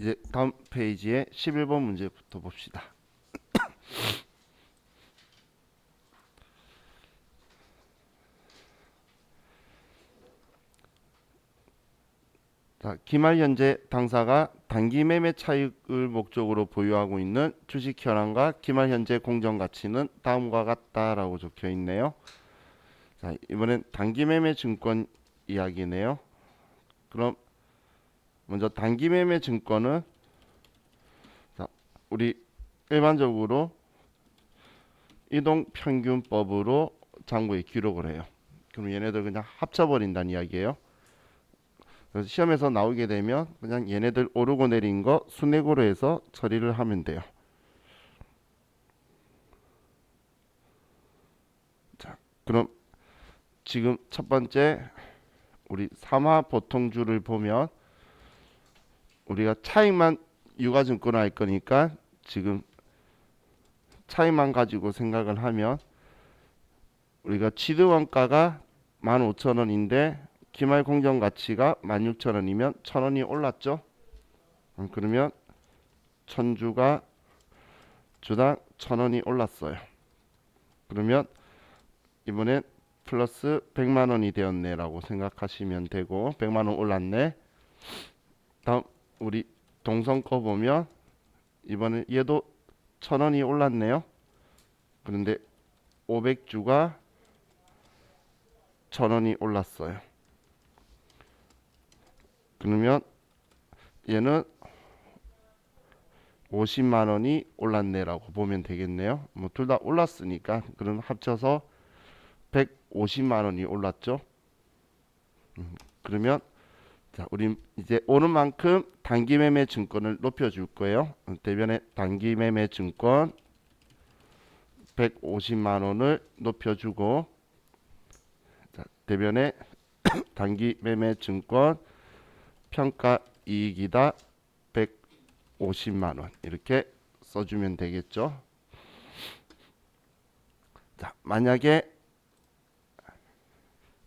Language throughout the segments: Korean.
이제 다음 페이지에 11번 문제부터 봅시다. 자, 기말 현재 당사가 단기 매매 차익을 목적으로 보유하고 있는 주식 현황과 기말 현재 공정 가치는 다음과 같다라고 적혀 있네요. 자, 이번엔 단기 매매 증권 이야기네요. 그럼 먼저 단기 매매 증권은 자, 우리 일반적으로 이동평균법으로 장부에 기록을 해요. 그럼 얘네들 그냥 합쳐버린다는 이야기예요. 그래서 시험에서 나오게 되면 그냥 얘네들 오르고 내린 거 순회고로 해서 처리를 하면 돼요. 자, 그럼 지금 첫 번째 우리 삼화 보통주를 보면 우리가 차익만 유가증권을 할 거니까 지금 차익만 가지고 생각을 하면 우리가 취득원가가 15,000원인데 기말 공정 가치가 16,000원이면 1,000원이 올랐죠. 그러면 천주가 주당 1,000원이 올랐어요. 그러면 이번엔 플러스 100만 원이 되었네 라고 생각하시면 되고 100만 원 올랐네. 다음 우리 동성 거 보면 이번엔 얘도 1,000원이 올랐네요. 그런데 500주가 1,000원이 올랐어요. 그러면 얘는 50만 원이 올랐네라고 보면 되겠네요. 뭐 둘 다 올랐으니까 그럼 합쳐서 150만 원이 올랐죠. 그러면 자, 우리 이제 오는 만큼 단기 매매 증권을 높여줄 거예요. 대변에 단기 매매 증권 150만 원을 높여주고 자, 대변에 단기 매매 증권 평가 이익이다 150만 원 이렇게 써주면 되겠죠. 자, 만약에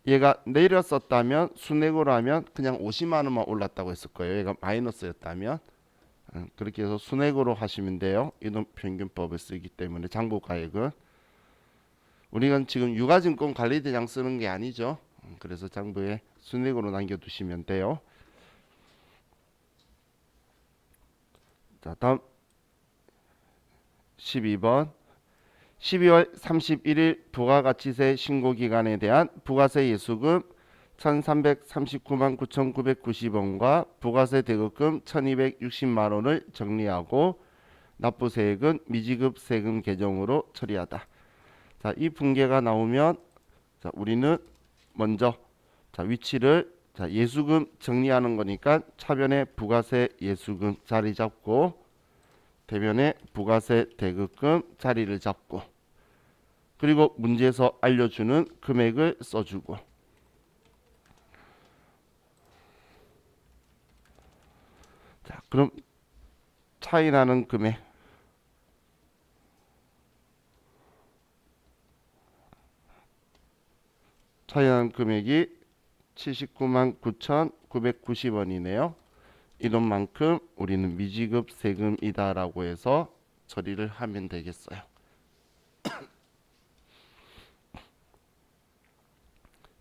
얘가 내렸었다면 순회고로 하면 그냥 50만 원만 올랐다고 했을 거예요. 얘가 마이너스였다면 그렇게 해서 순회고로 하시면 돼요. 이동평균법을 쓰기 때문에 장부가액은 우리가 지금 유가증권 관리대장 쓰는 게 아니죠. 그래서 장부에 순회고로 남겨두시면 돼요. 자, 다음 12번 12월 31일 부가가치세 신고기간에 대한 부가세 예수금 1339만 9,990원과 부가세 대급금 1260만 원을 정리하고 납부세액은 미지급 세금 계정으로 처리하다. 자, 이 분계가 나오면 자, 우리는 먼저 자, 위치를 자, 예수금 정리하는 거니까 차변에 부가세 예수금 자리 잡고 대변에 부가세 대급금 자리를 잡고 그리고 문제에서 알려주는 금액을 써주고 자, 그럼 차이 나는 금액 차이 나는 금액이 79만 9,990원이네요. 이 돈만큼 우리는 미지급 세금이다라고 해서 처리를 하면 되겠어요.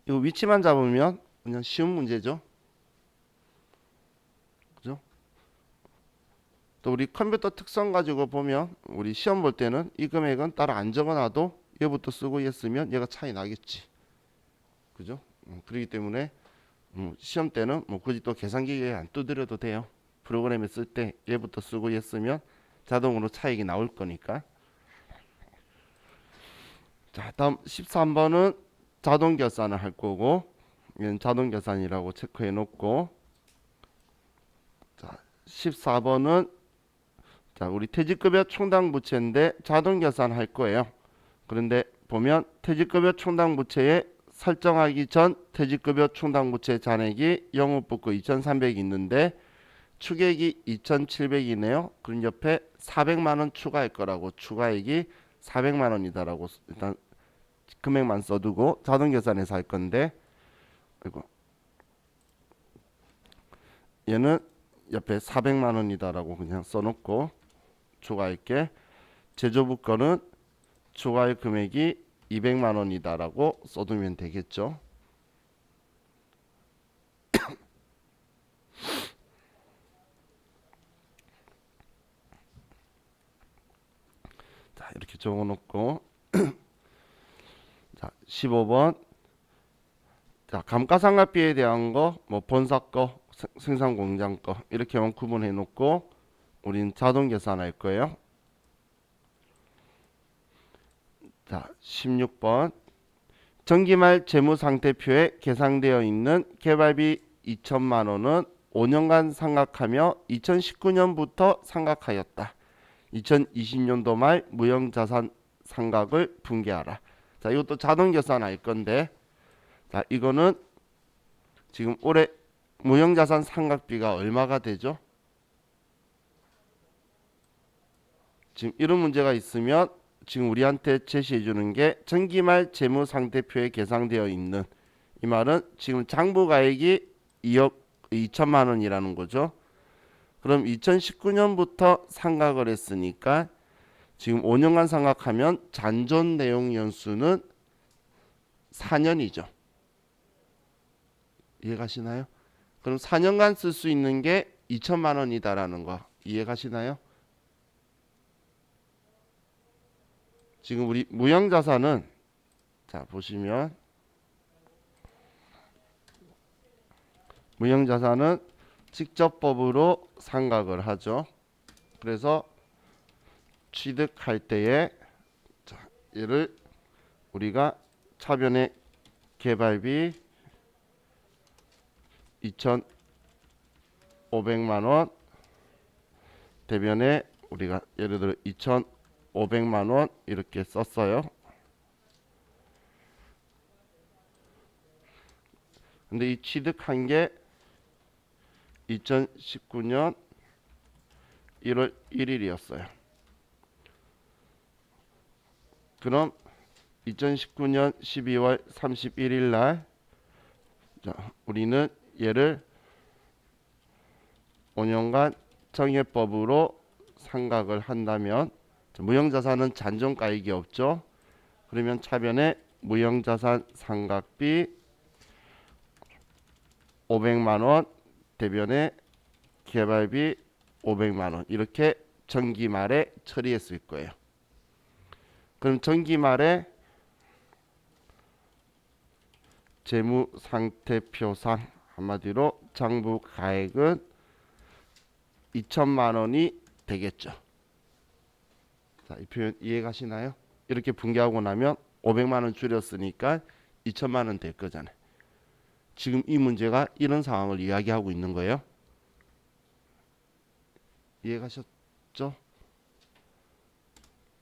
이 위치만 잡으면 그냥 쉬운 문제죠. 그죠? 또 우리 컴퓨터 특성 가지고 보면 우리 시험 볼 때는 이 금액은 따로 안 적어놔도 얘부터 쓰고 얘 쓰면 얘가 차이 나겠지. 그죠? 그렇기 때문에 시험 때는 뭐 굳이 또 계산기에 안 두드려도 돼요. 프로그램에 쓸 때 얘부터 쓰고 얘 쓰면 자동으로 차익이 나올 거니까. 자, 다음 13번은 자동 결산을 할 거고 얘는 자동 결산이라고 체크해 놓고 자, 14번은 자, 우리 퇴직급여 충당 부채인데 자동 결산 할 거예요. 그런데 보면 퇴직급여 충당 부채에 설정하기 전 퇴직급여 충당 부채 잔액이 영업복구 2,300이 있는데 추계액이 2,700이네요. 그럼 옆에 400만 원 추가할 거라고 추가액이 400만 원이다라고 일단 금액만 써두고 자동 계산해서 할 건데 아이고 얘는 옆에 400만 원이다라고 그냥 써놓고 추가할게. 제조부 거는 추가할 금액이 200만 원이다라고 써두면 되겠죠. 자, 이렇게 적어놓고 자, 15번. 자, 감가상각비에 대한 거, 뭐 본사 거, 생산 공장 거 이렇게만 구분해 놓고 우린 자동 계산할 거예요. 자, 16번. 정기말 재무상태표에 계상되어 있는 개발비 2천만 원은 5년간 상각하며 2019년부터 상각하였다. 2020년도 말 무형자산 상각을 분개하라. 자, 이것도 자동 계산할 건데, 자, 이거는 지금 올해 무형자산 상각비가 얼마가 되죠? 지금 이런 문제가 있으면 지금 우리한테 제시해 주는 게 정기말 재무상태표에 계상되어 있는, 이 말은 지금 장부가액이 2억 2천만 원이라는 거죠. 그럼 2019년부터 상각을 했으니까 지금 5년간 상각하면 잔존 내용 연수는 4년이죠. 이해가시나요? 그럼 4년간 쓸 수 있는 게 2천만 원이다라는 거 이해가시나요? 지금 우리 무형자산은 자 보시면 무형자산은 직접법으로 상각을 하죠. 그래서 취득할 때에 자, 얘를 우리가 차변의 개발비 2,500만 원, 대변에 우리가 예를 들어 2,500만 원 이렇게 썼어요. 근데 이 취득한 게 2019년 1월 1일이었어요. 그럼 2019년 12월 31일 날 자, 우리는 얘를 5년간 정액법으로 상각을 한다면 무형자산은 잔존가액이 없죠. 그러면 차변에 무형자산 상각비 500만 원, 대변에 개발비 500만 원 이렇게 정기 말에 처리했을 거예요. 그럼 정기 말에 재무상태표상 한마디로 장부가액은 2천만 원이 되겠죠. 자, 이 표현 이해가시나요? 이렇게 분개하고 나면 500만 원 줄였으니까 2천만 원 될 거잖아요. 지금 이 문제가 이런 상황을 이야기하고 있는 거예요. 이해가셨죠?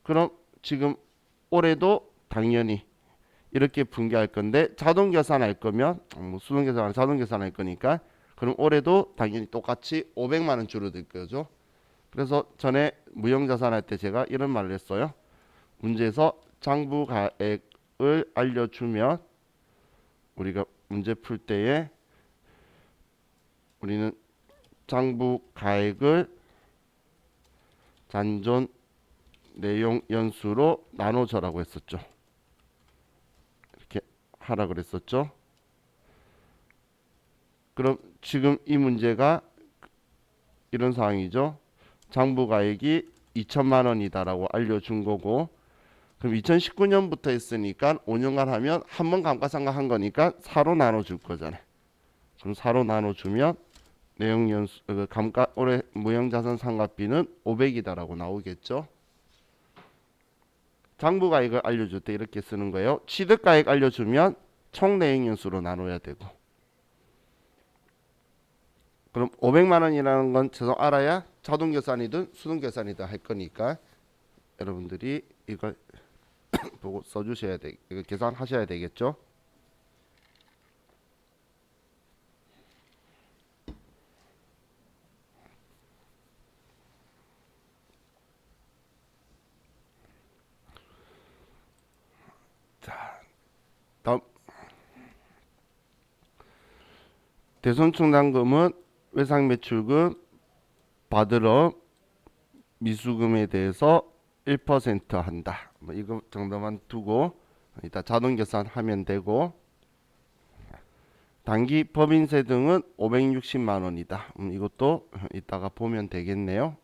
그럼 지금 올해도 당연히 이렇게 분개할 건데 자동 계산할 거면 수동 계산, 자동 계산할 거니까 그럼 올해도 당연히 똑같이 500만 원 줄어들 거죠. 그래서 전에 무형자산 할 때 제가 이런 말을 했어요. 문제에서 장부가액을 알려주면 우리가 문제 풀 때에 우리는 장부가액을 잔존 내용 연수로 나눠줘라고 했었죠. 이렇게 하라 그랬었죠. 그럼 지금 이 문제가 이런 상황이죠. 장부가액이 2천만 원이다라고 알려준 거고, 그럼 2019년부터 했으니까 5년간 하면 한 번 감가상각 한 거니까 4로 나눠줄 거잖아요. 그럼 4로 나눠주면 내용연수 감가 올해 무형자산 상각비는 500이다라고 나오겠죠. 장부가액을 알려줄 때 이렇게 쓰는 거예요. 취득가액 알려주면 총 내용연수로 나눠야 되고. 그럼 500만 원이라는 건 죄송 알아야 자동 계산이든 수동 계산이든 할 거니까 여러분들이 이걸 보고 써주셔야 돼. 이거 계산하셔야 되겠죠. 자, 다음 대손충당금은 외상매출금 받으러 미수금에 대해서 1% 한다. 뭐 이거 정도만 두고 이따 자동 계산하면 되고, 단기 법인세 등은 560만 원이다. 이것도 이따가 보면 되겠네요.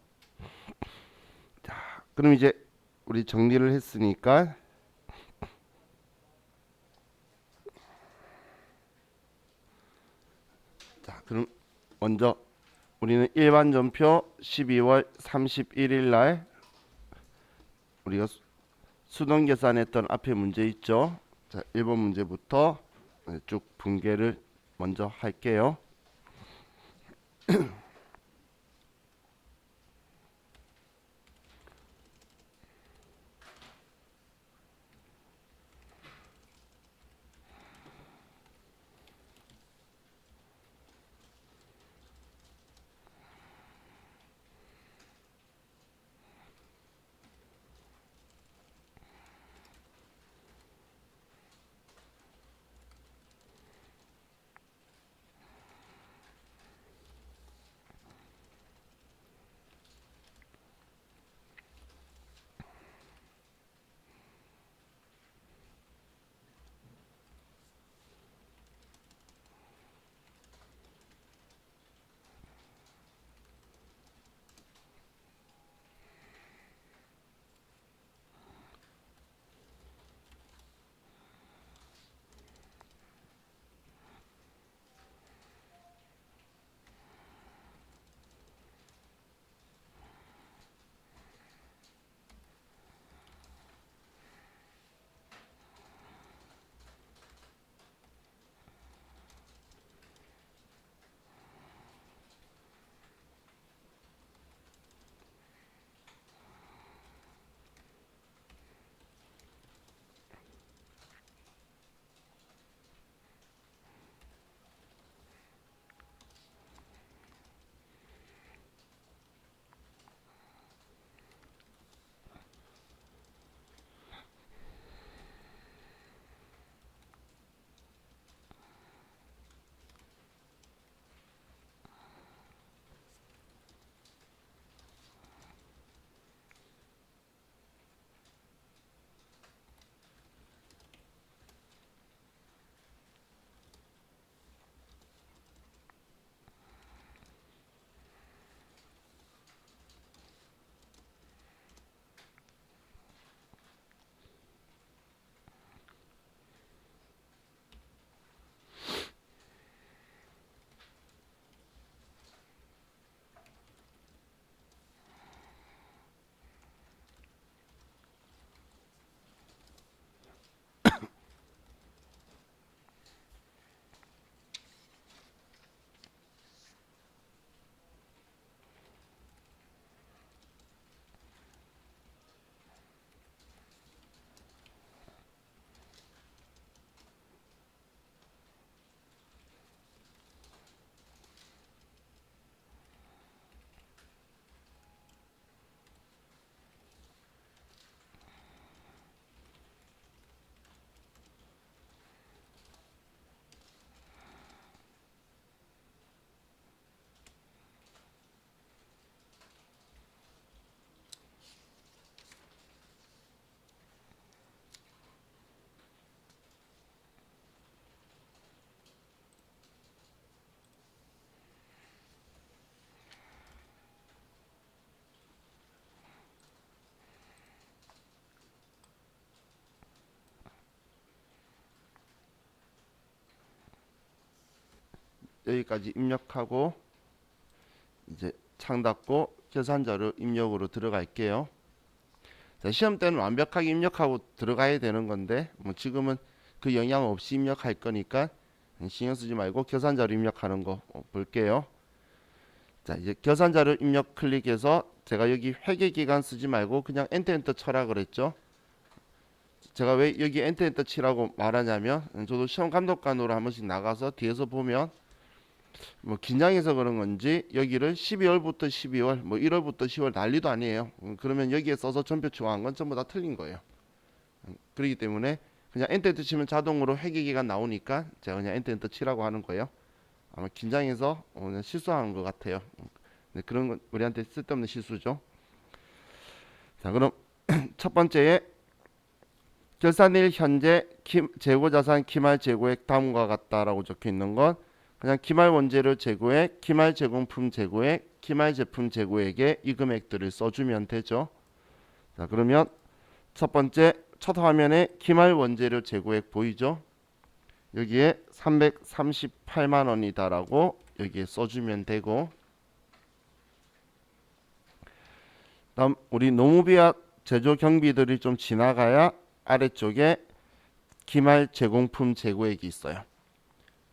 자, 그럼 이제 우리 정리를 했으니까, 자, 그럼 먼저 우리는 일반 전표 12월 31일 날 우리가 수동 계산했던 앞에 문제 있죠. 자, 1번 문제부터 쭉 분개를 먼저 할게요. 여기까지 입력하고 이제 창 닫고 계산자료 입력으로 들어갈게요. 자, 시험 때는 완벽하게 입력하고 들어가야 되는 건데 뭐 지금은 그 영향 없이 입력할 거니까 신경 쓰지 말고 계산자료 입력하는 거 볼게요. 자, 이제 계산자료 입력 클릭해서 제가 여기 회계기간 쓰지 말고 그냥 엔터 쳐라 그랬죠. 제가 왜 여기 엔터 치라고 말하냐면, 저도 시험 감독관으로 한 번씩 나가서 뒤에서 보면 뭐 긴장해서 그런 건지 여기를 12월부터 12월 뭐 1월부터 10월 난리도 아니에요. 그러면 여기에 써서 전표 추가한 건 전부 다 틀린 거예요. 그렇기 때문에 그냥 엔터 치면 자동으로 회계기간 나오니까 제가 그냥 엔터 치라고 하는 거예요. 아마 긴장해서 그냥 실수한 것 같아요. 네, 그런 건 우리한테 쓸데없는 실수죠. 자, 그럼 첫 번째에 결산일 현재 재고자산 기말 재고액 다음과 같다라고 적혀 있는 건 그냥 기말 원재료 재고액, 기말 제공품 재고액, 기말 제품 재고액에 이 금액들을 써주면 되죠. 자, 그러면 첫 번째 첫 화면에 기말 원재료 재고액 보이죠? 여기에 338만 원이다라고 여기에 써주면 되고, 다음 우리 농업이와 제조 경비들이 좀 지나가야 아래쪽에 기말 제공품 재고액이 있어요.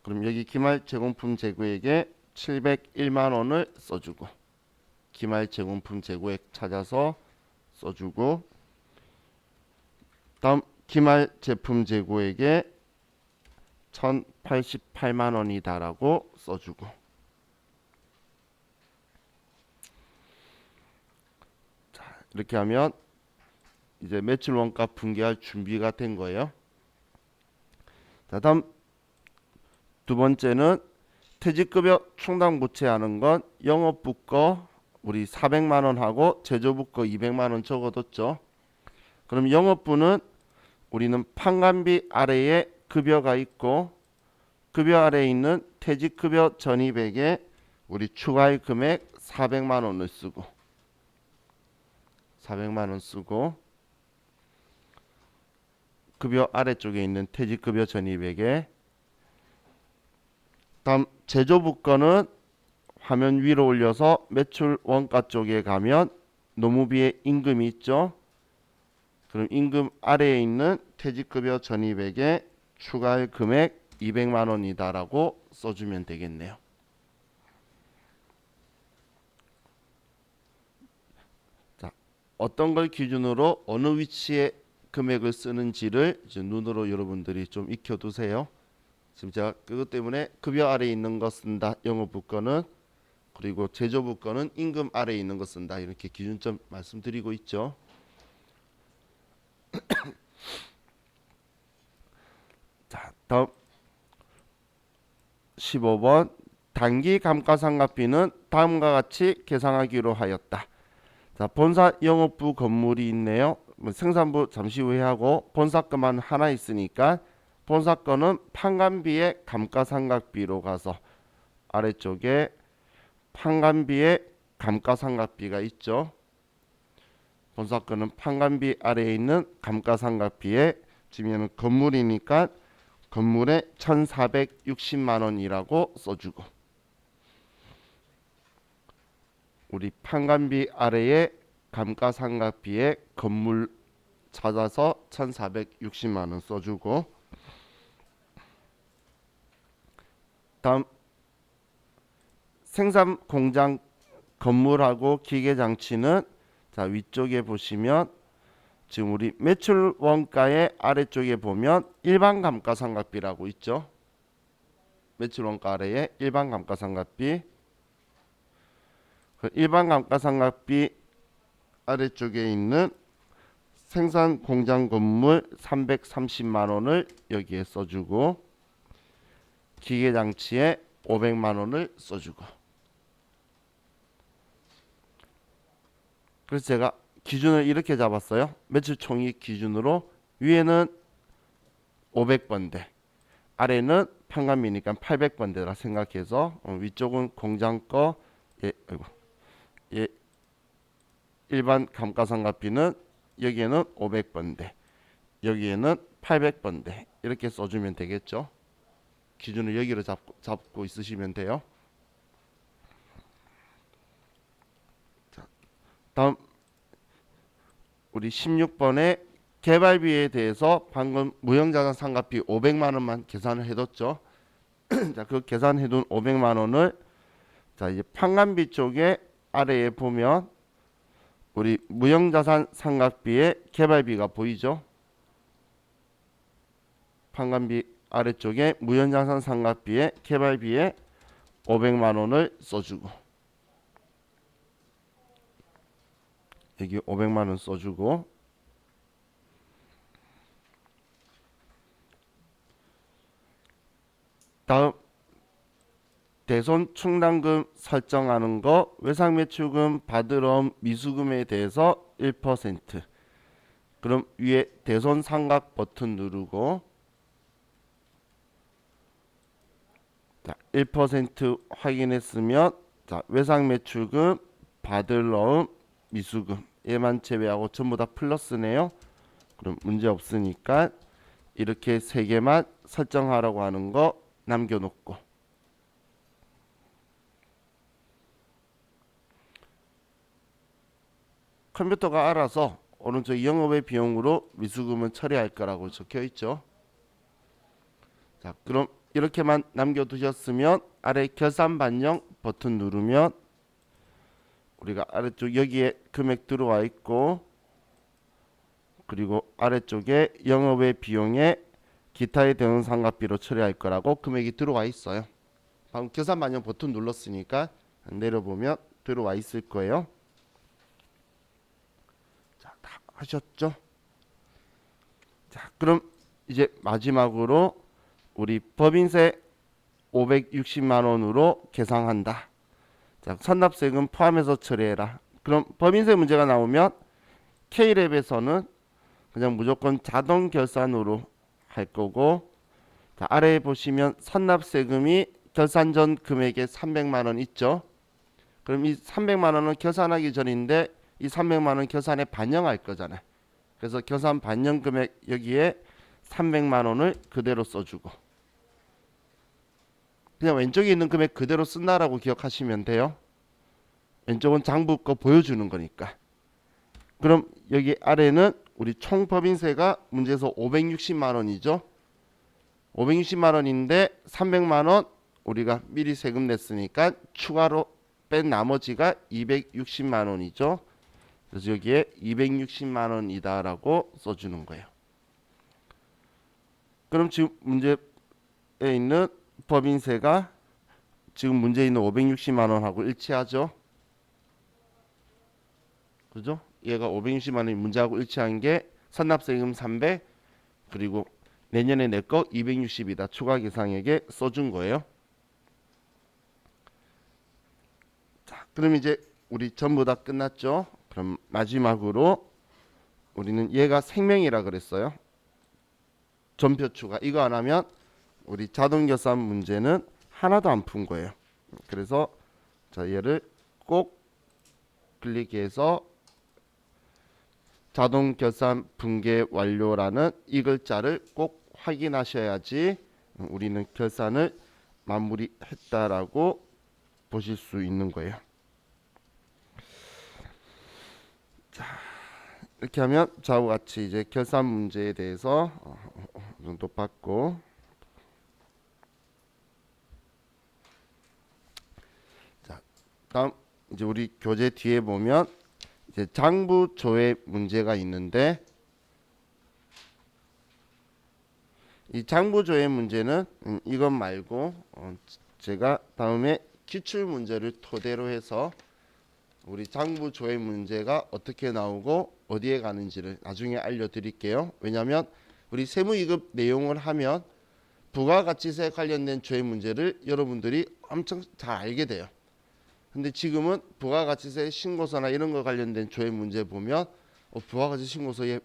그럼 여기 기말 제공품 재고액에 701만 원을 써주고, 기말 제공품 재고액 찾아서 써주고, 다음 기말 제품 재고액에 1088만 원이다라고 써주고, 자, 이렇게 하면 이제 매출 원가 분기할 준비가 된 거예요. 자, 다음 두 번째는 퇴직급여 충당 부채하는 건 영업부 거 우리 400만 원 하고 제조부 거 200만 원 적어뒀죠. 그럼 영업부는 우리는 판관비 아래에 급여가 있고, 급여 아래에 있는 퇴직급여 전입액에 우리 추가할 금액 400만 원을 쓰고, 400만 원 쓰고, 급여 아래쪽에 있는 퇴직급여 전입액에, 다음 제조부 거는 화면 위로 올려서 매출 원가 쪽에 가면 노무비에 임금이 있죠. 그럼 임금 아래에 있는 퇴직급여 전입액에 추가할 금액 200만 원이다라고 써주면 되겠네요. 자, 어떤 걸 기준으로 어느 위치에 금액을 쓰는지를 이제 눈으로 여러분들이 좀 익혀두세요. 지금 제가 그것 때문에 급여 아래에 있는 거 쓴다, 영업부 거는, 그리고 제조부 거는 임금 아래에 있는 거 쓴다, 이렇게 기준점 말씀드리고 있죠. 자, 다음 15번 단기 감가상각비는 다음과 같이 계산하기로 하였다. 자, 본사 영업부 건물이 있네요. 생산부 잠시 후에 하고 본사 거만 하나 있으니까 본사 거는 판관비의 감가상각비로 가서 아래쪽에 판관비의 감가상각비가 있죠. 본사 거는 판관비 아래에 있는 감가상각비에 지금 건물이니까 건물에 1460만 원이라고 써주고, 우리 판관비 아래에 감가상각비에 건물 찾아서 1460만 원 써주고, 다음 생산 공장 건물하고 기계장치는 자, 위쪽에 보시면 지금 우리 매출 원가의 아래쪽에 보면 일반 감가상각비라고 있죠. 매출 원가 아래에 일반 감가상각비, 일반 감가상각비 아래쪽에 있는 생산 공장 건물 330만 원을 여기에 써주고, 기계장치에 500만 원을 써주고. 그래서 제가 기준을 이렇게 잡았어요. 매출 총익 기준으로 위에는 500번대, 아래는 판관비니까 800번대라 생각해서 위쪽은 공장 거, 예, 일반 감가상각비는 여기에는 500번대, 여기에는 800번대 이렇게 써주면 되겠죠. 기준을 여기로 잡고 있으시면 돼요. 자, 다음 우리 16번에 개발비에 대해서 방금 무형자산 상각비 500만 원만 계산을 해뒀죠. 자, 그 계산해둔 500만 원을 자, 이제 판관비 쪽에 아래에 보면 우리 무형자산 상각비에 개발비가 보이죠. 판관비 아래쪽에 무형자산 상각비에 개발비에 500만 원을 써주고, 여기 500만 원 써주고, 다음 대손 충당금 설정하는 거, 외상매출금, 받으러옴, 미수금에 대해서 1%. 그럼 위에 대손 삼각 버튼 누르고, 자, 1% 확인했으면, 자, 외상매출금, 받으러옴, 미수금 얘만 제외하고 전부 다 플러스네요. 그럼 문제 없으니까 이렇게 세 개만 설정하라고 하는 거 남겨놓고, 컴퓨터가 알아서 오른쪽 영업의 비용으로 미수금은 처리할 거라고 적혀 있죠. 자, 그럼 이렇게만 남겨두셨으면 아래 결산 반영 버튼 누르면 우리가 아래쪽 여기에 금액 들어와 있고, 그리고 아래쪽에 영업의 비용에 기타에 대응 상각비로 처리할 거라고 금액이 들어와 있어요. 방금 결산 반영 버튼 눌렀으니까 내려보면 들어와 있을 거예요. 자, 다 하셨죠? 자, 그럼 이제 마지막으로 우리 법인세 560만 원으로 계상한다. 자, 선납세금 포함해서 처리해라. 그럼 법인세 문제가 나오면 K랩에서는 그냥 무조건 자동 결산으로 할 거고, 자, 아래에 보시면 선납세금이 결산 전 금액에 300만 원 있죠. 그럼 이 300만 원은 결산하기 전인데 이 300만 원 결산에 반영할 거잖아요. 그래서 결산 반영 금액 여기에 300만 원을 그대로 써주고, 그냥 왼쪽에 있는 금액 그대로 쓴다라고 기억하시면 돼요. 왼쪽은 장부 거 보여주는 거니까. 그럼 여기 아래는 우리 총 법인세가 문제에서 560만 원이죠. 560만 원인데 300만 원 우리가 미리 세금 냈으니까 추가로 뺀 나머지가 260만 원이죠. 그래서 여기에 260만 원이다라고 써주는 거예요. 그럼 지금 문제에 있는 법인세가 지금 문제에 있는 560만 원하고 일치하죠. 그죠? 얘가 560만 원이 문제하고 일치한 게 선납세금 300, 그리고 내년에 내 거 260이다. 추가 계상액에 써준 거예요. 자, 그럼 이제 우리 전부 다 끝났죠? 그럼 마지막으로 우리는 얘가 생명이라 그랬어요. 전표 추가. 이거 안 하면 우리 자동결산 문제는 하나도 안 푼 거예요. 그래서 자, 얘를 꼭 클릭해서 자동결산 붕괴 완료라는 이 글자를 꼭 확인하셔야지 우리는 결산을 마무리했다라고 보실 수 있는 거예요. 자, 이렇게 하면 좌우 같이 이제 결산 문제에 대해서 어느 정도 봤고, 자, 다음 이제 우리 교재 뒤에 보면 이제 장부 조회 문제가 있는데, 이 장부 조회 문제는 이것 말고 제가 다음에 기출 문제를 토대로 해서 우리 장부 조회 문제가 어떻게 나오고 어디에 가는지를 나중에 알려드릴게요. 왜냐하면 우리 세무이급 내용을 하면 부가가치세 관련된 조회 문제를 여러분들이 엄청 잘 알게 돼요. 근데 지금은 부가가치세 신고서나 이런 거 관련된 조회 문제 보면 부가가치 신고서에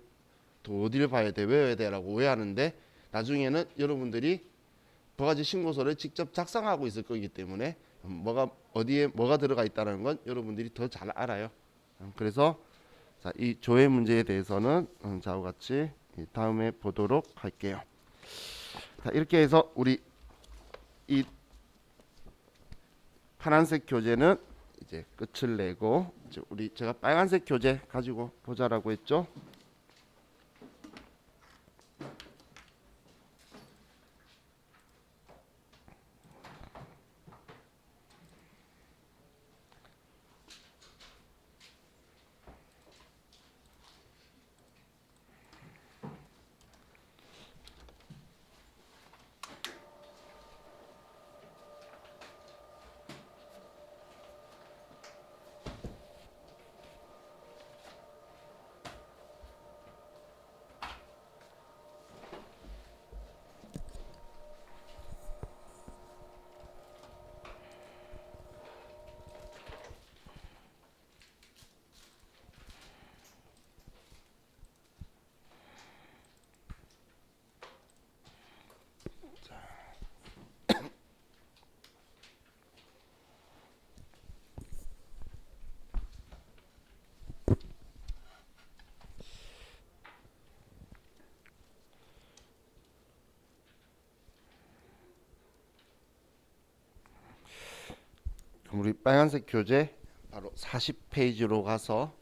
또 어디를 봐야 돼, 외워야 돼라고 오해하는데, 나중에는 여러분들이 부가가치 신고서를 직접 작성하고 있을 거기 때문에 뭐가 어디에 뭐가 들어가 있다는 건 여러분들이 더 잘 알아요. 그래서 자, 이 조회 문제에 대해서는 좌우 같이 다음에 보도록 할게요. 자, 이렇게 해서 우리 이 파란색 교재는 이제 끝을 내고, 이제 우리 제가 빨간색 교재 가지고 보자라고 했죠. 그럼 우리 빨간색 교재 바로 40페이지로 가서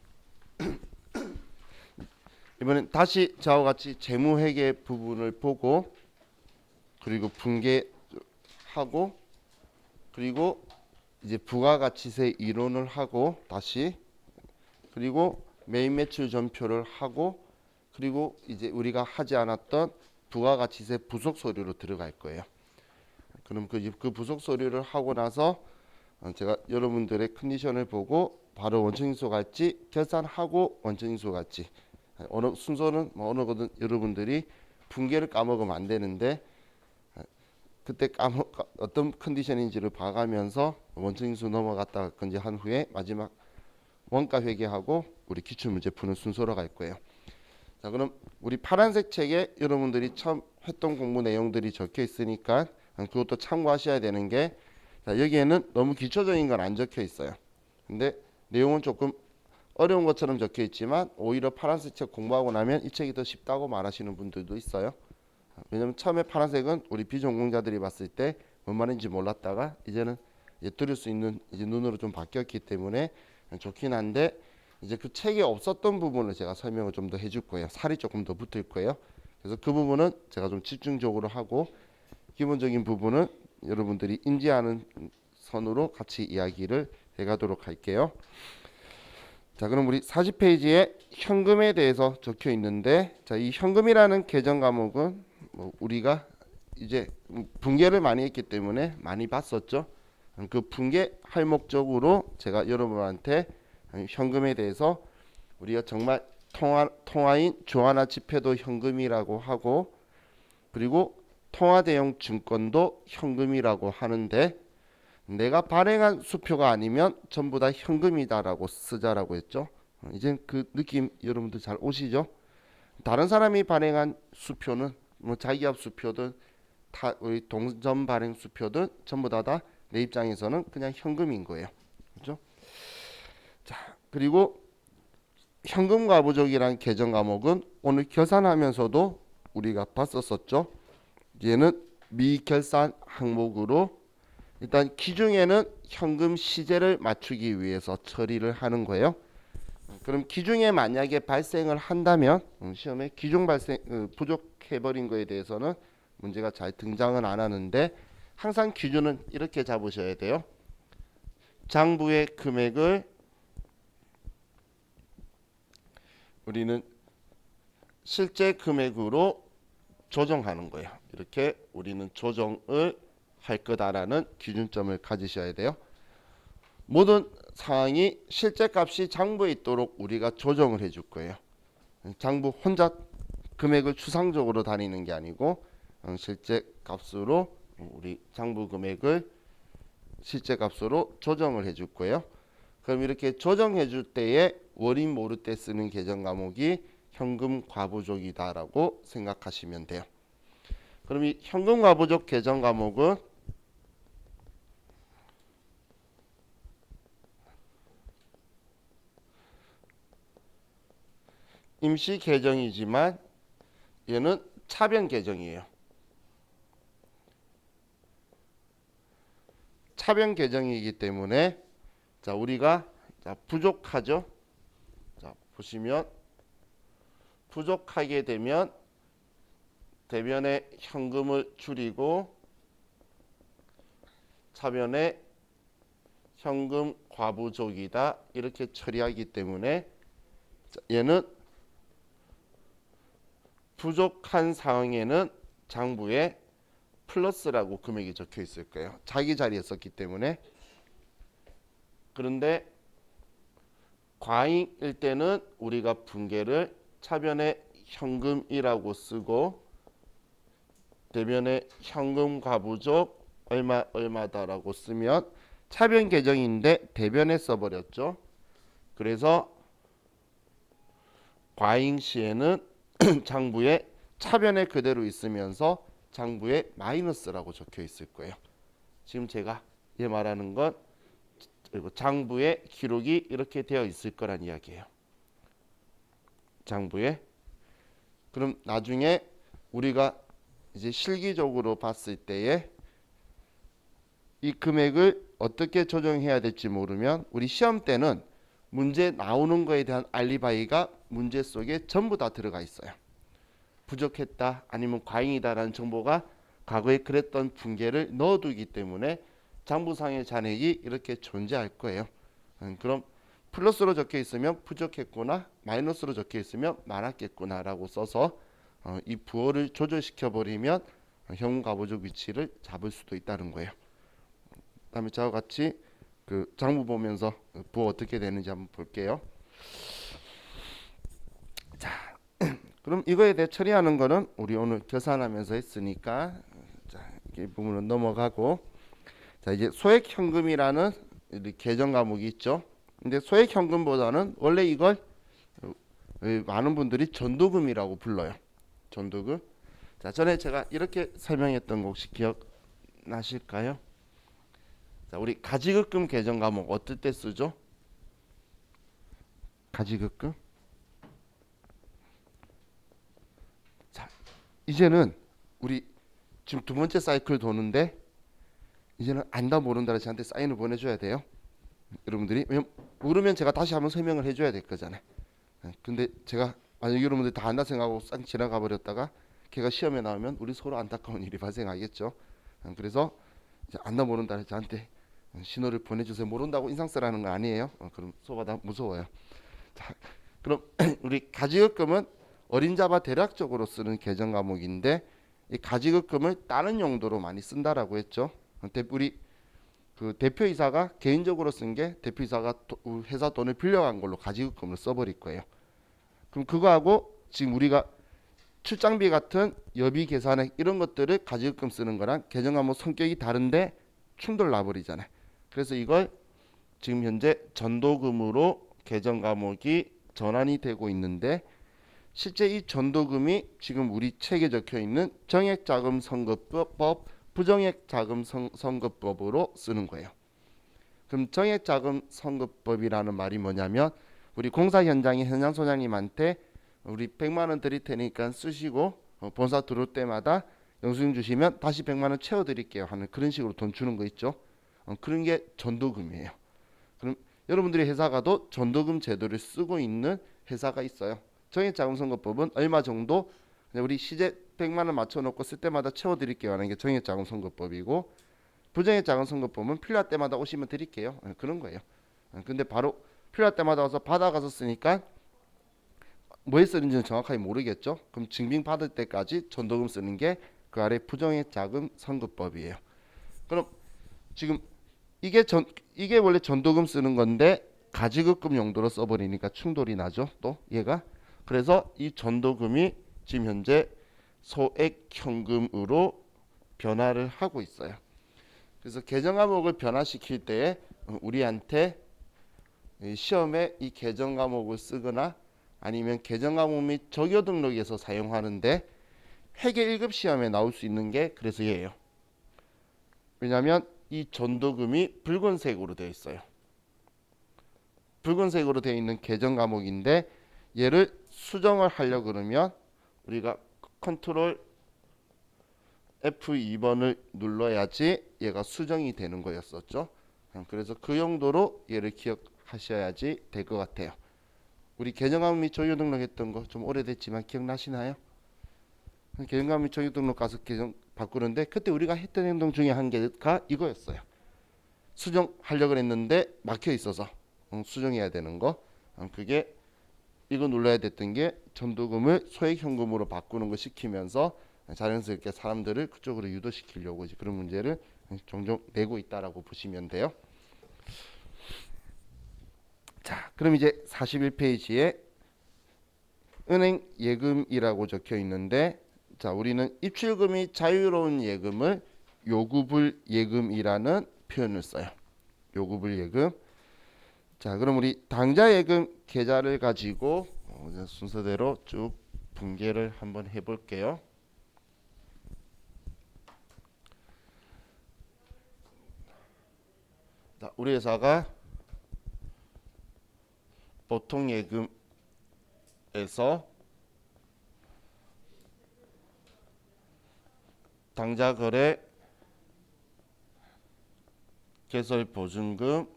이번엔 다시 저와 같이 재무회계 부분을 보고 그리고 분계하고 그리고 이제 부가가치세 이론을 하고 다시 그리고 매입 매출 전표를 하고 그리고 이제 우리가 하지 않았던 부가가치세 부속 서류로 들어갈 거예요. 그럼 그 부속 서류를 하고 나서 제가 여러분들의 컨디션을 보고 바로 원천징수 갈지 결산하고 원천징수 갈지 어느 순서는 뭐 어느 거든 여러분들이 분계를 까먹으면 안 되는데 그때 어떤 컨디션인지를 봐가면서 원천징수 넘어갔다 건지 한 후에 마지막 원가 회계하고 우리 기출문제 푸는 순서로 갈 거예요. 자, 그럼 우리 파란색 책에 여러분들이 처음 했던 공부 내용들이 적혀 있으니까 그것도 참고하셔야 되는 게 자, 여기에는 너무 기초적인 건 안 적혀 있어요. 근데 내용은 조금 어려운 것처럼 적혀 있지만 오히려 파란색 책 공부하고 나면 이 책이 더 쉽다고 말하시는 분들도 있어요. 왜냐면 처음에 파란색은 우리 비전공자들이 봤을 때 뭔 말인지 몰랐다가 이제는 이제 들을 수 있는 이제 눈으로 좀 바뀌었기 때문에 좋긴 한데 이제 그 책에 없었던 부분을 제가 설명을 좀 더 해줄 거예요. 살이 조금 더 붙을 거예요. 그래서 그 부분은 제가 좀 집중적으로 하고 기본적인 부분은 여러분들이 인지하는 선으로 같이 이야기를 해가도록 할게요. 자, 그럼 우리 40페이지에 현금에 대해서 적혀 있는데 자, 이 현금이라는 계정 과목은 뭐 우리가 이제 분계를 많이 했기 때문에 많이 봤었죠. 그 분계할 목적으로 제가 여러분한테 현금에 대해서 우리가 정말 통화인 주하나 지폐도 현금이라고 하고 그리고 통화 대용 증권도 현금이라고 하는데 내가 발행한 수표가 아니면 전부 다 현금이다라고 쓰자라고 했죠. 이제 그 느낌 여러분들 잘 오시죠? 다른 사람이 발행한 수표는 뭐 자기압 수표든 우리 동전 발행 수표든 전부 다 내 입장에서는 그냥 현금인 거예요. 그렇죠? 자, 그리고 현금 과부족이라는 계정 과목은 오늘 계산하면서도 우리가 봤었었죠. 얘는 미결산 항목으로 일단 기중에는 현금 시제를 맞추기 위해서 처리를 하는 거예요. 그럼 기중에 만약에 발생을 한다면 시험에 기중 발생 부족해버린 거에 대해서는 문제가 잘 등장은 안 하는데 항상 기준은 이렇게 잡으셔야 돼요. 장부의 금액을 우리는 실제 금액으로 조정하는 거예요. 이렇게 우리는 조정을 할 거다라는 기준점을 가지셔야 돼요. 모든 상황이 실제 값이 장부에 있도록 우리가 조정을 해줄 거예요. 장부 혼자 금액을 추상적으로 다니는 게 아니고 실제 값으로 우리 장부 금액을 실제 값으로 조정을 해줄 거예요. 그럼 이렇게 조정해 줄 때에 원인 모를 때 쓰는 계정 과목이 현금 과부족이다라고 생각하시면 돼요. 그럼 이 현금 과부족 계정 과목은 임시 계정이지만 얘는 차변 계정이에요. 차변 계정이기 때문에 자, 우리가 부족하죠. 자, 보시면 부족하게 되면 대변에 현금을 줄이고 차변에 현금 과부족이다 이렇게 처리하기 때문에 얘는 부족한 상황에는 장부에 플러스라고 금액이 적혀 있을 거예요. 자기 자리에 썼기 때문에. 그런데 과잉일 때는 우리가 분계를 차변에 현금이라고 쓰고 대변에 현금 과부족 얼마다라고 쓰면 차변 계정인데 대변에 써버렸죠. 그래서 과잉 시에는 장부에 차변에 그대로 있으면서 장부에 마이너스라고 적혀 있을 거예요. 지금 제가 말하는 건 장부에 기록이 이렇게 되어 있을 거란 이야기예요. 장부에. 그럼 나중에 우리가 이제 실기적으로 봤을 때에 이 금액을 어떻게 조정해야 될지 모르면 우리 시험 때는 문제 나오는 거에 대한 알리바이가 문제 속에 전부 다 들어가 있어요. 부족했다 아니면 과잉이다라는 정보가 과거에 그랬던 붕괴를 넣어두기 때문에 장부상의 잔액이 이렇게 존재할 거예요. 그럼 플러스로 적혀 있으면 부족했구나, 마이너스로 적혀 있으면 많았겠구나 라고 써서 이 부호를 조절시켜 버리면 형용가보적 위치를 잡을 수도 있다는 거예요. 그다음에 저와 같이 그 장부 보면서 부호 어떻게 되는지 한번 볼게요. 자, 그럼 이거에 대해 처리하는 거는 우리 오늘 계산하면서 했으니까 자, 이 부분은 넘어가고, 자 이제 소액현금이라는 계정 과목이 있죠. 근데 소액현금보다는 원래 이걸 많은 분들이 전도금이라고 불러요. 전도금. 자 전에 제가 이렇게 설명했던 거 혹시 기억나실까요? 자 우리 가지급금 계정 과목 어떨 때 쓰죠? 가지급금. 자 이제는 우리 지금 두 번째 사이클 도는데 이제는 안다 모른다를 저한테 사인을 보내줘야 돼요. 여러분들이 왜냐면 모르면 제가 다시 한번 설명을 해줘야 될 거잖아요. 근데 제가 만약 여러분들이 다 안다 생각하고 싹 지나가 버렸다가 걔가 시험에 나오면 우리 서로 안타까운 일이 발생하겠죠. 그래서 이제 안다 모른다를 저한테 신호를 보내주세요. 모른다고 인상 쓰라는 거 아니에요. 그럼 소바다 무서워요. 자, 그럼 우리 가지급금은 어림잡아 대략적으로 쓰는 계정 과목인데 이 가지급금을 다른 용도로 많이 쓴다라고 했죠. 우리 그 대표이사가 개인적으로 쓴 게 대표이사가 회사 돈을 빌려간 걸로 가지급금을 써버릴 거예요. 그럼 그거하고 지금 우리가 출장비 같은 여비 계산액 이런 것들을 가지급금 쓰는 거랑 계정 과목 성격이 다른데 충돌 나버리잖아요. 그래서 이걸 지금 현재 전도금으로 계정 과목이 전환이 되고 있는데 실제 이 전도금이 지금 우리 책에 적혀 있는 정액자금 선거법, 부정액자금 선거법으로 쓰는 거예요. 그럼 정액자금 선거법이라는 말이 뭐냐면 우리 공사 현장의 현장 소장님한테 우리 100만 원 드릴 테니까 쓰시고 본사 들어올 때마다 영수증 주시면 다시 100만 원 채워 드릴게요 하는 그런 식으로 돈 주는 거 있죠. 그런 게 전도금이에요. 그럼 여러분들의 회사가도 전도금 제도를 쓰고 있는 회사가 있어요. 정액자금선거법은 얼마 정도 우리 시제 100만 원 맞춰놓고 쓸 때마다 채워드릴게요 하는 게 정액자금선거법이고, 부정액자금선거법은 필요할 때마다 오시면 드릴게요 그런 거예요. 근데 바로 필요할 때마다 와서 받아가서 쓰니까 뭐에 쓰는지는 정확하게 모르겠죠. 그럼 증빙 받을 때까지 전도금 쓰는 게 그 아래 부정액자금선거법이에요. 그럼 지금 이게 원래 전도금 쓰는 건데 가지급금 용도로 써버리니까 충돌이 나죠. 또 얘가 그래서 이 전도금이 지금 현재 소액현금으로 변화를 하고 있어요. 그래서 계정 과목을 변화시킬 때 우리한테 시험에 이 계정 과목을 쓰거나 아니면 계정 과목 및 적요 등록에서 사용하는데 회계 1급 시험에 나올 수 있는 게 그래서 얘예요. 왜냐하면 이 전도금이 붉은색으로 되어 있어요. 붉은색으로 되어 있는 계정 과목인데 얘를 수정을 하려 그러면 우리가 컨트롤 F2번을 눌러야지 얘가 수정이 되는 거였었죠. 그래서 그 용도로 얘를 기억하셔야지 될 것 같아요. 우리 계정 과목 및 적요 등록했던 거 좀 오래됐지만 기억나시나요? 계정 과목 및 적요 등록 가서 계정 바꾸는데 그때 우리가 했던 행동 중에 한 개가 이거였어요. 수정하려고 했는데 막혀 있어서 수정해야 되는 거. 그게 이거 눌러야 됐던 게 전도금을 소액현금으로 바꾸는 거 시키면서 자연스럽게 사람들을 그쪽으로 유도시키려고 이제 그런 문제를 종종 내고 있다라고 보시면 돼요. 자, 그럼 이제 41페이지에 은행 예금이라고 적혀 있는데, 자, 우리는 입출금이 자유로운 예금을 요구불 예금이라는 표현을 써요. 요구불 예금. 자, 그럼 우리 당좌 예금 계좌를 가지고 순서대로 쭉 분개를 한번 해볼게요. 자, 우리 회사가 보통 예금에서 당좌 거래 개설 보증금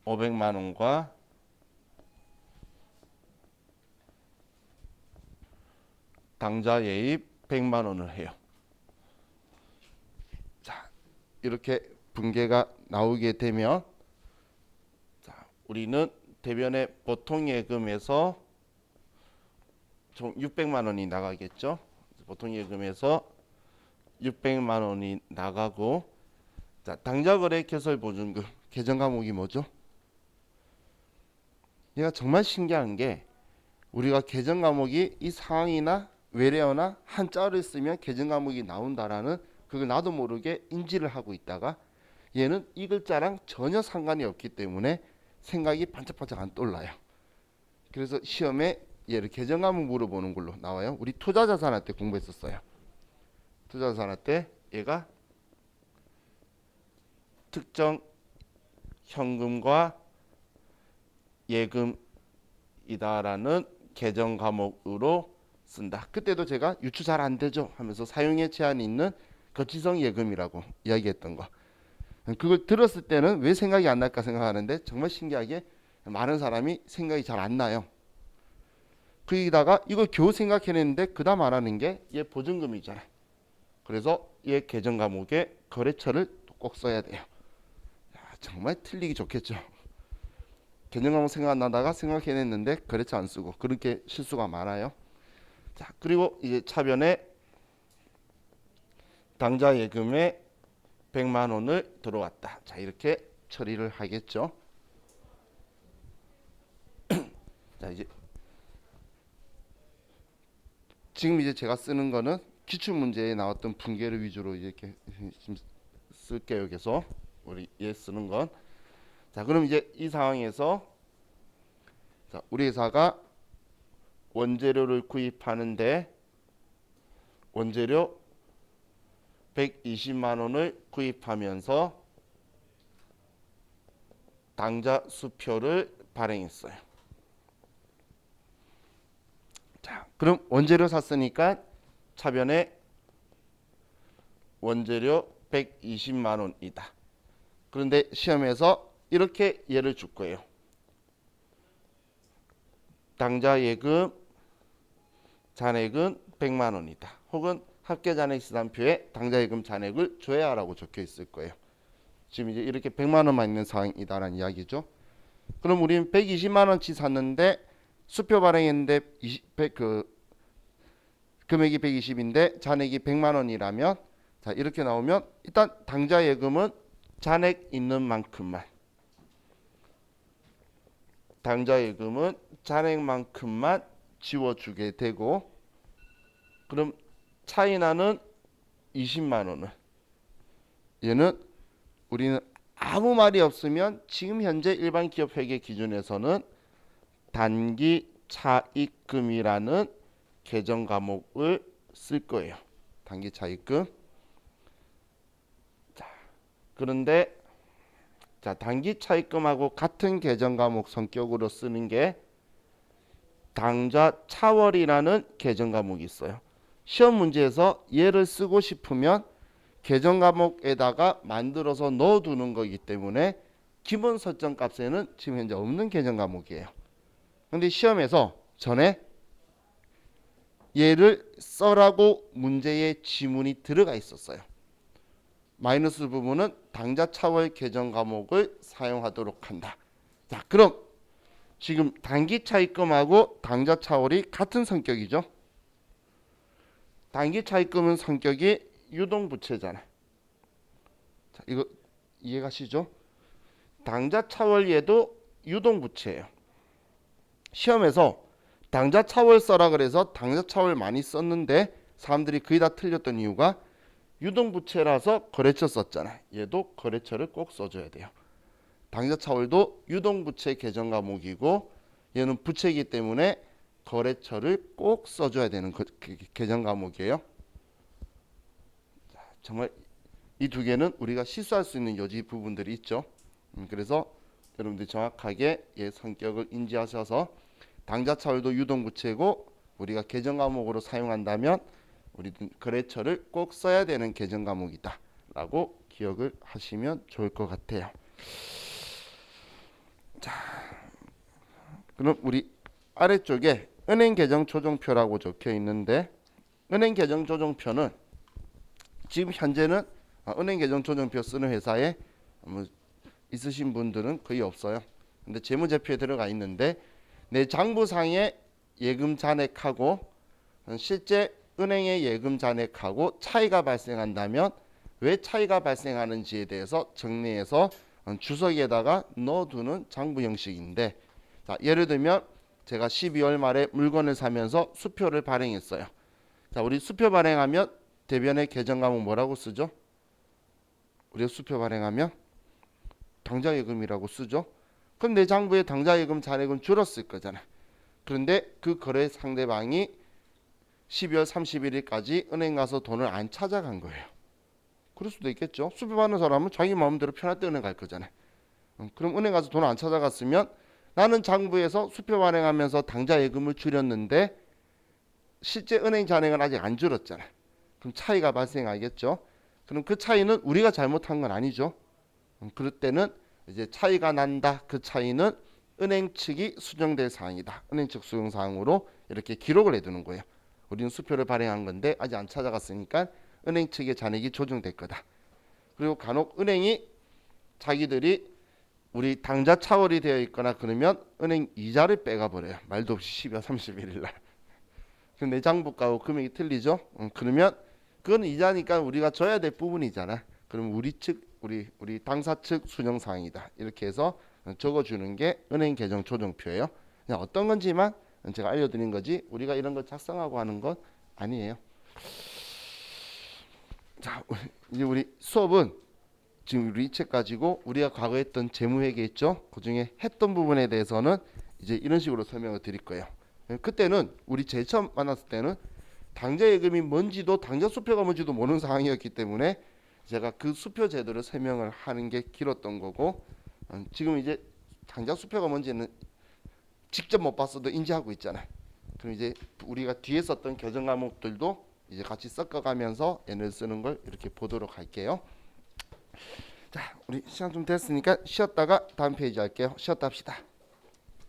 500만 원과 당좌 예입 100만 원을 해요. 자, 이렇게 분계가 나오게 되면 자, 우리는 대변의 보통 예금에서 총 600만 원이 나가겠죠. 보통 예금에서 600만 원이 나가고 자, 당좌 거래 개설 보증금 계정 과목이 뭐죠? 얘가 정말 신기한 게 우리가 계정 과목이 이 상황이나 외래어나 한자어를 쓰면 계정 과목이 나온다라는 그걸 나도 모르게 인지를 하고 있다가 얘는 이 글자랑 전혀 상관이 없기 때문에 생각이 반짝반짝 안 떠올라요. 그래서 시험에 얘를 계정 과목 물어보는 걸로 나와요. 우리 투자자산할 때 공부했었어요. 투자자산할 때 얘가 특정 현금과 예금이다라는 계정 과목으로 쓴다. 그때도 제가 유추 잘 안 되죠 하면서 사용에 제한이 있는 거치성 예금이라고 이야기했던 거. 그걸 들었을 때는 왜 생각이 안 날까 생각하는데 정말 신기하게 많은 사람이 생각이 잘 안 나요. 거기다가 이걸 겨우 생각해냈는데 그 다음 말하는 게 얘 보증금이잖아요. 그래서 얘 계정 과목에 거래처를 꼭 써야 돼요. 야, 정말 틀리기 좋겠죠. 계정 과목 생각 안 나다가 생각해냈는데 거래처 안 쓰고 그렇게 실수가 많아요. 자, 그리고 이제 차변에 당좌 예금에 100만 원을 들어왔다. 자, 이렇게 처리를 하겠죠. 자, 이제 지금 이제 제가 쓰는 거는 기출 문제에 나왔던 분계를 위주로 이렇게 쓸게요. 계속 우리 얘 쓰는 건. 자, 그럼 이제 이 상황에서 자, 우리 회사가 원재료를 구입하는데 원재료 120만 원을 구입하면서 당좌 수표를 발행했어요. 자, 그럼 원재료 샀으니까 차변에 원재료 120만 원이다. 그런데 시험에서 이렇게 예를 줄 거예요. 당좌 예금 잔액은 100만 원이다. 혹은 합계 잔액 시산표에 당좌 예금 잔액을 줘야 하라고 적혀 있을 거예요. 지금 이제 이렇게 100만 원만 있는 상황이다라는 이야기죠. 그럼 우리는 120만 원치 샀는데 수표 발행했는데 금액이 120인데 잔액이 100만 원이라면 자, 이렇게 나오면 일단 당좌 예금은 잔액 있는 만큼만 당좌 예금은 잔액만큼만 지워주게 되고 그럼 차이 나는 20만 원은 얘는 우리는 아무 말이 없으면 지금 현재 일반 기업 회계 기준에서는 단기 차입금이라는 계정 과목을 쓸 거예요. 단기 차입금. 자, 그런데 자, 단기 차입금하고 같은 계정 과목 성격으로 쓰는 게 당좌 차월이라는 계정 과목이 있어요. 시험 문제에서 얘를 쓰고 싶으면 계정 과목에다가 만들어서 넣어두는 거기 때문에 기본 설정 값에는 지금 현재 없는 계정 과목이에요. 근데 시험에서 전에 얘를 써라고 문제의 지문이 들어가 있었어요. 마이너스 부분은 당좌 차월 계정 과목을 사용하도록 한다. 자, 그럼 지금 단기 차입금하고 당좌 차월이 같은 성격이죠. 단기 차입금은 성격이 유동부채잖아요. 자, 이거 이해가시죠? 당좌 차월 얘도 유동부채예요. 시험에서 당좌 차월 써라 그래서 당좌 차월 많이 썼는데 사람들이 거의 다 틀렸던 이유가 유동부채라서 거래처 썼잖아요. 얘도 거래처를 꼭 써줘야 돼요. 당좌 차월도 유동부채 계정 과목이고 얘는 부채이기 때문에 거래처를 꼭 써줘야 되는 계정 과목이에요. 정말 이 두 개는 우리가 실수할 수 있는 여지 부분들이 있죠. 그래서 여러분들이 정확하게 얘 성격을 인지하셔서 당좌 차월도 유동부채고 우리가 계정 과목으로 사용한다면 우리는 거래처를 꼭 써야 되는 계정 과목이다 라고 기억 기억을 하시면 좋을 것 같아요. 자, 그럼 우리 아래쪽에 은행 계정 조정표라고 적혀 있는데, 은행 계정 조정표는 지금 현재는 은행 계정 조정표 쓰는 회사에 뭐 있으신 분들은 거의 없어요. 근데 재무제표에 들어가 있는데, 내 장부상의 예금 잔액하고 실제 은행의 예금 잔액하고 차이가 발생한다면 왜 차이가 발생하는지에 대해서 정리해서 주석에다가 넣어두는 장부 형식인데, 자, 예를 들면 제가 12월 말에 물건을 사면서 수표를 발행했어요. 자, 우리 수표 발행하면 대변의 계정 과목 뭐라고 쓰죠? 우리가 수표 발행하면 당좌예금이라고 쓰죠. 그럼 내 장부에 당좌예금 잔액은 줄었을 거잖아. 그런데 그 거래 상대방이 12월 31일까지 은행 가서 돈을 안 찾아간 거예요. 그럴 수도 있겠죠. 수표 받는 사람은 자기 마음대로 편할 때 은행 갈 거잖아요. 그럼 은행 가서 돈 안 찾아갔으면 나는 장부에서 수표 발행하면서 당좌예금을 줄였는데 실제 은행 잔액은 아직 안 줄었잖아요. 그럼 차이가 발생하겠죠. 그럼 그 차이는 우리가 잘못한 건 아니죠. 그럴 때는 이제 차이가 난다. 그 차이는 은행 측이 수정될 사항이다. 은행 측 수정 사항으로 이렇게 기록을 해두는 거예요. 우리는 수표를 발행한 건데 아직 안 찾아갔으니까 은행 측의 잔액이 조정될 거다. 그리고 간혹 은행이 자기들이 우리 당좌 차월이 되어 있거나 그러면 은행 이자를 빼가 버려요. 말도 없이 12월 31일 날. 그럼 내 장부가하고 금액이 틀리죠. 그러면 그건 이자니까 우리가 줘야 될 부분이잖아. 그럼 우리 측 우리 당사 측 수정 사항이다. 이렇게 해서 적어주는 게 은행 계정 조정표예요. 그냥 어떤 건지만 제가 알려드린 거지 우리가 이런 걸 작성하고 하는 건 아니에요. 자, 이제 우리 수업은 지금 우리 이 책 가지고 우리가 과거에 했던 재무회계 있죠? 그 중에 했던 부분에 대해서는 이제 이런 식으로 설명을 드릴 거예요. 그때는 우리 제일 처음 만났을 때는 당좌예금이 뭔지도 당좌 수표가 뭔지도 모르는 상황이었기 때문에 제가 그 수표 제도를 설명을 하는 게 길었던 거고, 지금 이제 당좌 수표가 뭔지는 직접 못 봤어도 인지하고 있잖아요. 그럼 이제 우리가 뒤에 썼던 교정 과목들도 이제 같이 섞어가면서 얘를 쓰는 걸 이렇게 보도록 할게요. 자, 우리 시간 좀 됐으니까 쉬었다가 다음 페이지 할게요. 쉬었다 합시다.